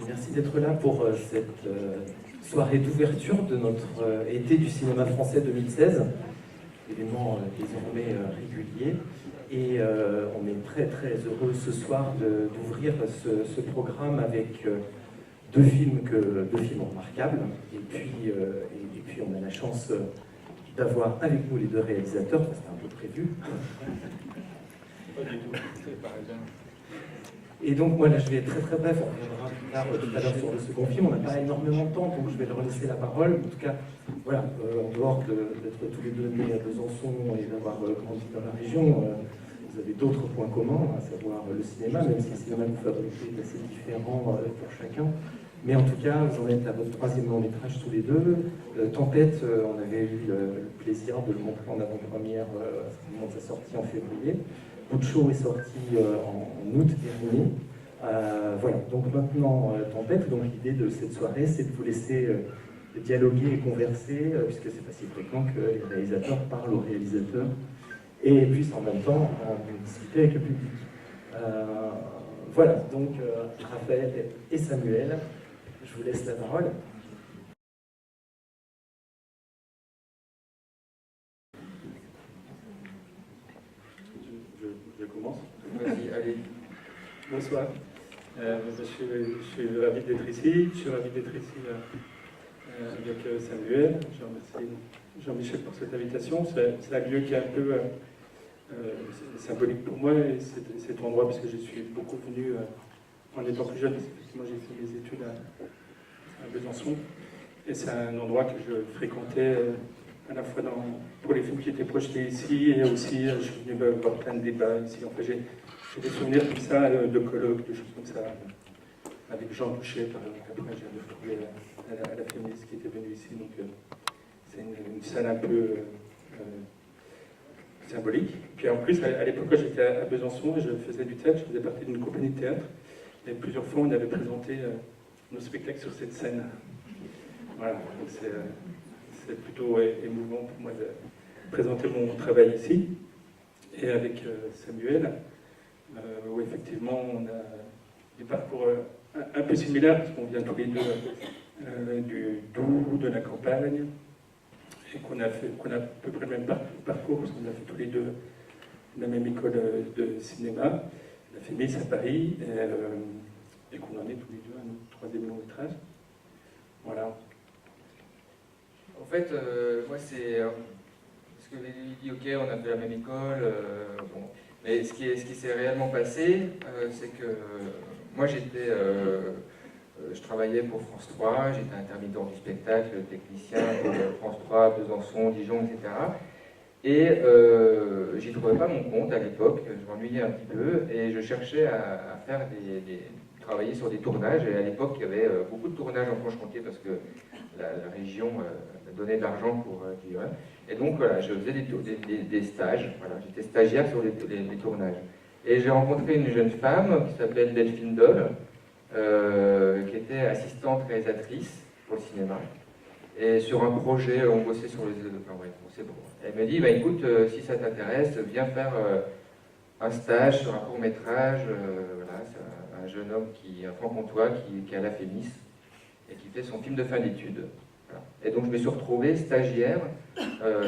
merci d'être là pour cette soirée d'ouverture de notre été du cinéma français 2016, événement désormais régulier. Et on est très très heureux ce soir d'ouvrir ce programme avec deux films remarquables. Et puis on a la chance d'avoir avec nous les deux réalisateurs, c'était un peu prévu. Pas du tout, c'est pas raison. Et donc moi là je vais être très très bref, on reviendra plus tard tout à l'heure sur le second film, on n'a pas énormément de temps donc je vais leur laisser la parole. En tout cas, voilà, en dehors d'être tous les deux nés à Besançon et d'avoir grandi dans la région, vous avez d'autres points communs, à savoir le cinéma, même si le cinéma que vous fabriquez est assez différent pour chacun. Mais en tout cas, vous en êtes à votre troisième long métrage tous les deux. Tempête, on avait eu le plaisir de le montrer en avant-première à ce moment de sa sortie en février. Butcho est sorti en août dernier. Voilà, donc maintenant Tempête, donc l'idée de cette soirée, c'est de vous laisser dialoguer et converser, puisque c'est pas si fréquent que les réalisateurs parlent aux réalisateurs, et puis en même temps en discuter avec le public. Voilà, donc Raphaël et Samuel, je vous laisse la parole. Je commence. Vas-y, allez. Bonsoir. Je suis ravi d'être ici. Je suis ravi d'être ici avec Samuel. Je remercie Jean-Michel pour cette invitation. C'est un lieu qui est un peu symbolique pour moi, et cet endroit, parce que je suis beaucoup venu en étant plus jeune. Effectivement, j'ai fait mes études à Besançon, et c'est un endroit que je fréquentais à la fois pour les films qui étaient projetés ici, et aussi je suis venu voir plein de débats ici. En fait, j'ai des souvenirs comme ça, de colloques, de choses comme ça, avec Jean Boucher, par exemple. Après, j'ai retrouvé à la féministe qui était venue ici, donc c'est une salle un peu symbolique. Puis en plus, à l'époque, quand j'étais à Besançon, je faisais du théâtre, je faisais partie d'une compagnie de théâtre, et plusieurs fois, on avait présenté nos spectacles sur cette scène. Voilà, donc c'est plutôt émouvant pour moi de présenter mon travail ici. Et avec Samuel, où effectivement on a des parcours un peu similaires, parce qu'on vient tous les deux du Doubs, de la campagne, et qu'on a à peu près le même parcours, parce qu'on a fait tous les deux la même école de cinéma, la FEMIS à Paris, et qu'on en est tous les deux à notre troisième long métrage. Voilà. En fait, moi c'est... parce que il dit ok, on a fait la même école, bon. Mais ce qui s'est réellement passé, c'est que moi j'étais... je travaillais pour France 3, j'étais intermittent du spectacle, technicien pour France 3, Besançon, Dijon, etc. Et j'y trouvais pas mon compte à l'époque, je m'ennuyais un petit peu, et je cherchais à faire travailler sur des tournages, et à l'époque il y avait beaucoup de tournages en Franche-Comté, parce que la région donnait de l'argent pour vivre. Et donc voilà, je faisais des stages, voilà, j'étais stagiaire sur les tournages. Et j'ai rencontré une jeune femme qui s'appelle Delphine Doll, qui était assistante réalisatrice pour le cinéma. Et sur un projet, on bossait sur les... Enfin bref, c'est bon. Elle me dit, bah, écoute, si ça t'intéresse, viens faire un stage sur un court-métrage. Voilà, c'est un jeune homme, un franc-comtois, qui est à la FEMIS et qui fait son film de fin d'études. Voilà. Et donc je me suis retrouvé stagiaire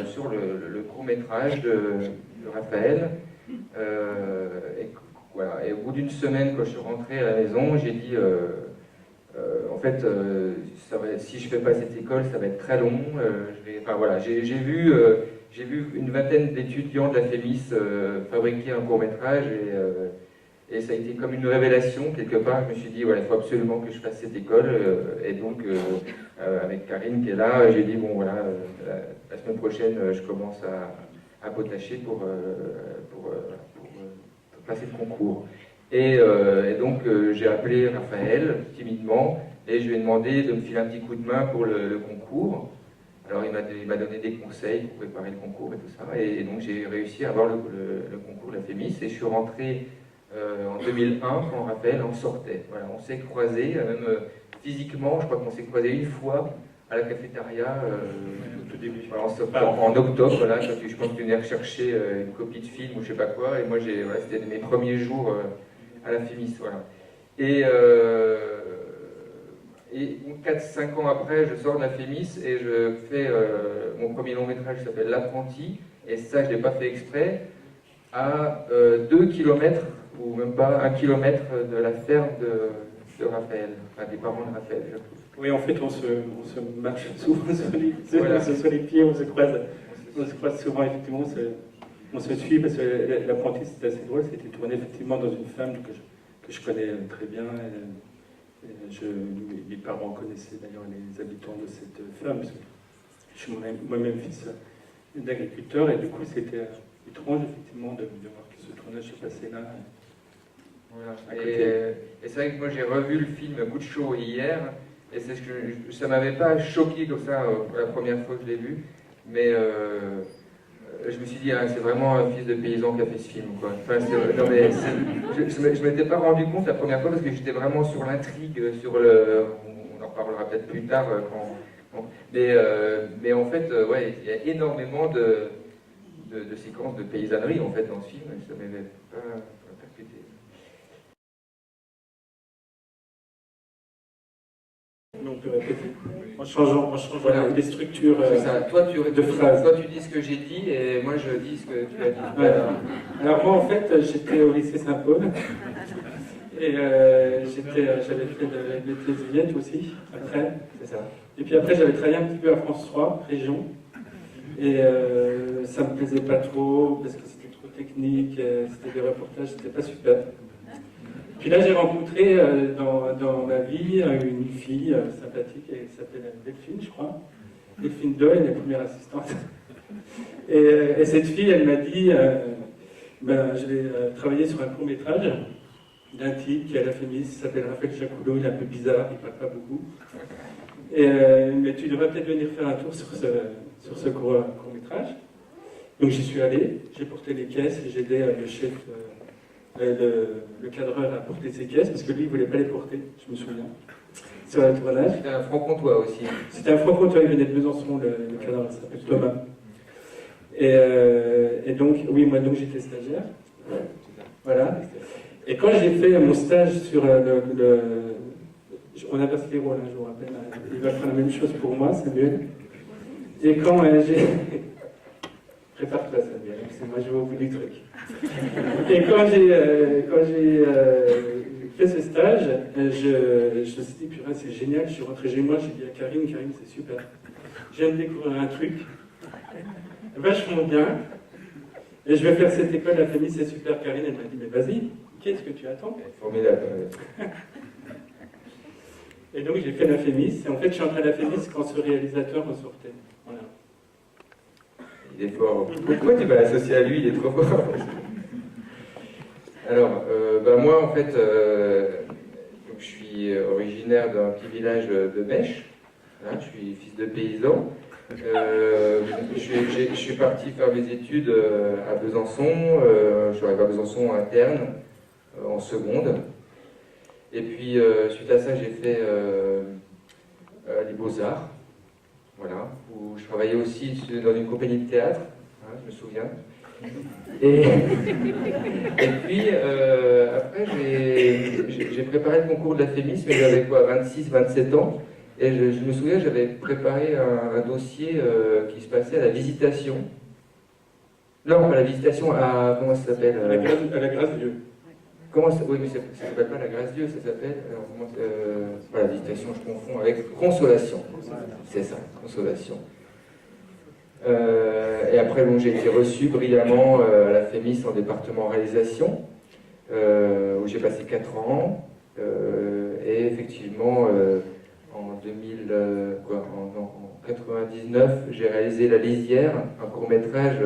sur le court-métrage de Raphaël. Voilà. Et au bout d'une semaine, quand je suis rentré à la maison, j'ai dit, en fait, si je ne fais pas cette école, ça va être très long. Enfin, voilà. J'ai vu une vingtaine d'étudiants de la FEMIS fabriquer un court-métrage, et ça a été comme une révélation quelque part. Je me suis dit, voilà, il faut absolument que je fasse cette école. Et donc, avec Karine qui est là, j'ai dit, bon voilà, la semaine prochaine, je commence à potacher pour passer le concours. Et donc, j'ai appelé Raphaël timidement, et je lui ai demandé de me filer un petit coup de main pour le concours. Alors il m'a donné des conseils pour préparer le concours et tout ça, et donc j'ai réussi à avoir le concours de la FEMIS, et je suis rentré en 2001 quand Raphaël en sortait. Voilà, on s'est croisés, même physiquement, je crois qu'on s'est croisés une fois à la cafétéria au tout début. Voilà, en octobre, voilà, je pense que tu venais rechercher une copie de film ou je sais pas quoi, et moi voilà, c'était mes premiers jours à la FEMIS. Voilà. Et Et 4-5 ans après, je sors de la Fémis et je fais mon premier long métrage qui s'appelle L'Apprenti, et ça, je ne l'ai pas fait exprès, à 2 km, ou même pas 1 km de la ferme de Raphaël, enfin des parents de Raphaël. Oui, en fait, on se marche souvent Voilà. sur les pieds, on se croise souvent, effectivement, on se suit, parce que L'Apprenti, c'était assez drôle, c'était tourné effectivement dans une ferme que je connais très bien. Mes parents connaissaient d'ailleurs les habitants de cette ferme, parce que je suis moi-même fils d'agriculteur, et du coup c'était étrange effectivement de voir que ce tournage se passait là. Voilà. Et c'est vrai que moi j'ai revu le film Coup de chaud hier, et c'est ce que ça m'avait pas choqué comme ça la première fois que je l'ai vu, mais je me suis dit, c'est vraiment un fils de paysan qui a fait ce film, quoi. Enfin, non, mais je ne m'étais pas rendu compte la première fois parce que j'étais vraiment sur l'intrigue, on en reparlera peut-être plus tard. Mais en fait, ouais, il y a énormément de séquences de paysannerie en fait dans ce film, et ça m'avait pas percuté. Donc en changeant Voilà. les structures C'est ça. Toi, de phrases. Toi, tu dis ce que j'ai dit, et moi, je dis ce que tu as dit. Voilà. Alors moi, en fait, j'étais au lycée Saint-Paul, et j'avais fait de l'Église aussi, après. C'est ça. Et puis après, j'avais travaillé un petit peu à France 3, région, et ça me plaisait pas trop, parce que c'était trop technique, c'était des reportages, c'était pas super. Puis là, j'ai rencontré dans ma vie une fille sympathique, elle s'appelle Delphine, je crois. Delphine Doyle, elle est première assistante. Et cette fille, elle m'a dit, je vais travailler sur un court-métrage d'un type qui est à la Fémis, il s'appelle Raphaël Jacoulot, il est un peu bizarre, il parle pas beaucoup. Mais tu devrais peut-être venir faire un tour sur ce court-métrage. Donc j'y suis allé, j'ai porté les caisses, et j'ai aidé le chef... le cadreur a porté ses caisses, parce que lui, il ne voulait pas les porter, je me souviens, sur le tournage. C'était un franc-comtois aussi. C'était un franc-comtois, il venait de Besançon, le cadreur, il s'appelle Thomas. Et donc, oui, moi, donc j'étais stagiaire. Voilà. Et quand j'ai fait mon stage sur on inverse les rôles, je vous rappelle, il va faire la même chose pour moi, Samuel. Et quand j'ai... Prépare-toi, Samuel, parce que moi, je vais au bout du truc. Et quand j'ai fait ce stage, je me suis dit, purée, c'est génial, je suis rentré chez moi, j'ai dit à Karine, c'est super. Je viens de découvrir un truc, vachement bien, et je vais faire cette école, la famille, c'est super. Karine, elle m'a dit, mais vas-y, qu'est-ce que tu attends? Formidable. Et donc j'ai fait la Fémis, et en fait je suis entré à la Fémis quand ce réalisateur ressortait. Voilà. Il est fort. Pourquoi tu vas l'associer à lui? Il est trop fort. Alors, moi en fait, donc, je suis originaire d'un petit village de Mèche. Hein, je suis fils de paysan. Je suis parti faire mes études à Besançon. Je suis arrivé à Besançon interne, en seconde. Et puis, suite à ça, j'ai fait les Beaux-Arts, voilà, où je travaillais aussi dans une compagnie de théâtre, hein, je me souviens. Et puis, après, j'ai préparé le concours de la Fémis, mais j'avais quoi, 26, 27 ans. Et je me souviens, j'avais préparé un dossier qui se passait à la Visitation. Non, pas la Visitation, à... comment ça s'appelle À la grâce de Dieu. Comment ça... Oui, mais ça ne s'appelle pas la grâce de Dieu, ça s'appelle... pas la Visitation, je confonds avec Consolation. C'est ça, Consolation. Et après, bon, j'ai été reçu brillamment à la Fémis en département réalisation, où j'ai passé 4 ans. Et effectivement, en 99, j'ai réalisé La Lisière, un court-métrage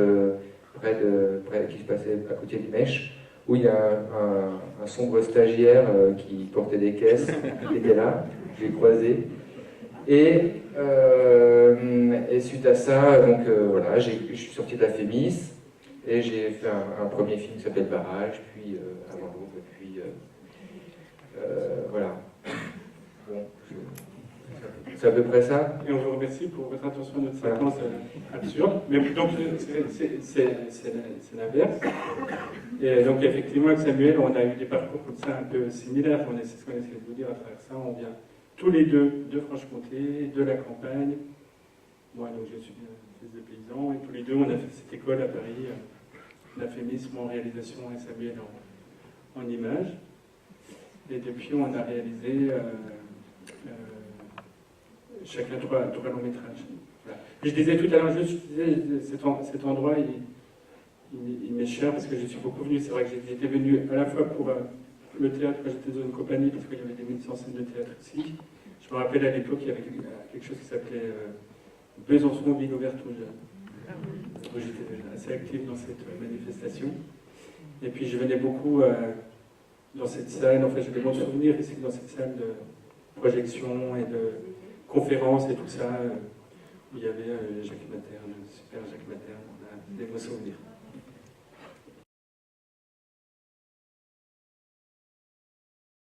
qui se passait à côté de Mèche, où il y a un sombre stagiaire qui portait des caisses, qui était là, je l'ai croisé. Et suite à ça, donc voilà, je suis sorti de la Fémis et j'ai fait un premier film qui s'appelle Barrage, puis Avant l'aube, puis voilà. Bon, c'est à peu près ça. Et on vous remercie pour votre attention à notre séquence absurde. Mais donc, c'est l'inverse. Et donc, effectivement, avec Samuel, on a eu des parcours comme ça un peu similaires. C'est ce qu'on essaie de vous dire à travers ça. On vient tous les deux de Franche-Comté, de la campagne. Moi, donc, je suis fils de paysan, et tous les deux, on a fait cette école à Paris. On a fait Miss en réalisation et Samuel en images. Et depuis, on a réalisé chacun trois longs métrages. Voilà. Je disais tout à l'heure, cet endroit, il m'est cher parce que je suis beaucoup venu. C'est vrai que j'étais venu à la fois pour le théâtre quand j'étais dans une compagnie, parce qu'il y avait des mises en scène de théâtre ici. Je me rappelle à l'époque, il y avait quelque chose qui s'appelait Besançon Ville ouverte aux jeunes. J'étais déjà assez actif dans cette manifestation. Et puis je venais beaucoup dans cette salle, enfin j'ai de bons souvenirs ici dans cette salle de projection et de conférences et tout ça, où il y avait Jacques Materne, super Jacques Materne, on a des beaux souvenirs.